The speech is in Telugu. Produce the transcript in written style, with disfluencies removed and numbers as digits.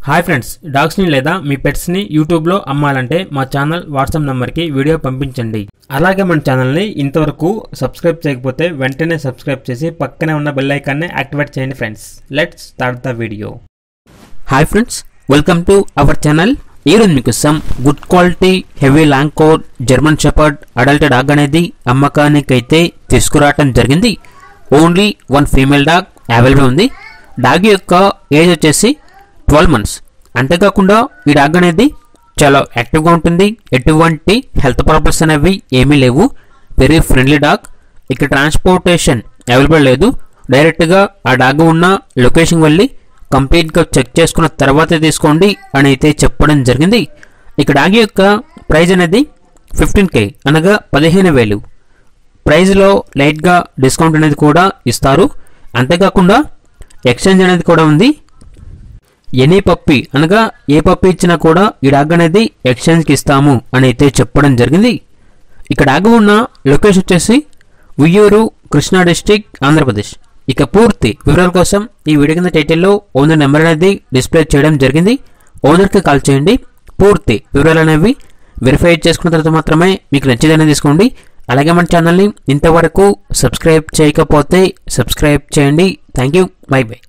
హాయ్ ఫ్రెండ్స్, డాగ్స్ని లేదా మీ పెట్స్ని యూట్యూబ్లో అమ్మాలంటే మా ఛానల్ వాట్సాప్ నెంబర్కి వీడియో పంపించండి. అలాగే మన ఛానల్ని ఇంతవరకు సబ్స్క్రైబ్ చేయకపోతే వెంటనే సబ్స్క్రైబ్ చేసి పక్కనే ఉన్న బెల్ ఐకాన్ని యాక్టివేట్ చేయండి friends. Let's start the video. Hi friends, welcome to our channel. ఈరోజు మీకోసం good quality heavy long coat German shepherd adult dog అనేది అమ్మకానికైతే తీసుకురావటం జరిగింది. Only one female dog available ఉంది. డాగ్ యొక్క ఏజ్ వచ్చేసి 12 months. అంతేకాకుండా ఈ డాగ్ అనేది చాలా యాక్టివ్గా ఉంటుంది. ఎటువంటి హెల్త్ ప్రాబ్లమ్స్ అనేవి ఏమీ లేవు. Very friendly dog. ఇక్కడ ట్రాన్స్పోర్టేషన్ అవైలబుల్ లేదు. డైరెక్ట్గా ఆ డాగ్ ఉన్న లొకేషన్ వెళ్ళి కంప్లీట్గా చెక్ చేసుకున్న తర్వాతే తీసుకోండి అని అయితే చెప్పడం జరిగింది. ఇక డాగ్ యొక్క ప్రైజ్ అనేది 15K అనగా 15,000. ప్రైజ్లో లైట్గా డిస్కౌంట్ అనేది కూడా ఇస్తారు. అంతేకాకుండా ఎక్స్చేంజ్ అనేది కూడా ఉంది. ఎనీ పప్పి అనగా ఏ పప్పి ఇచ్చినా కూడా ఈ డాగ్ అనేది ఎక్స్చేంజ్కి ఇస్తాము అని అయితే చెప్పడం జరిగింది. ఇక డాగ్ ఉన్న లొకేషన్ వచ్చేసి ఉయ్యూరు, కృష్ణా డిస్టిక్, ఆంధ్రప్రదేశ్. ఇక పూర్తి వివరాల కోసం ఈ వీడియో కింద టైటిల్లో ఓనర్ నెంబర్ అనేది డిస్ప్లే చేయడం జరిగింది. ఓనర్కి కాల్ చేయండి. పూర్తి వివరాలు అనేవి వెరిఫై చేసుకున్న తర్వాత మాత్రమే మీకు నచ్చేదనే తీసుకోండి. అలాగే మన ఛానల్ని ఇంతవరకు సబ్స్క్రైబ్ చేయకపోతే సబ్స్క్రైబ్ చేయండి. Thank you. By by.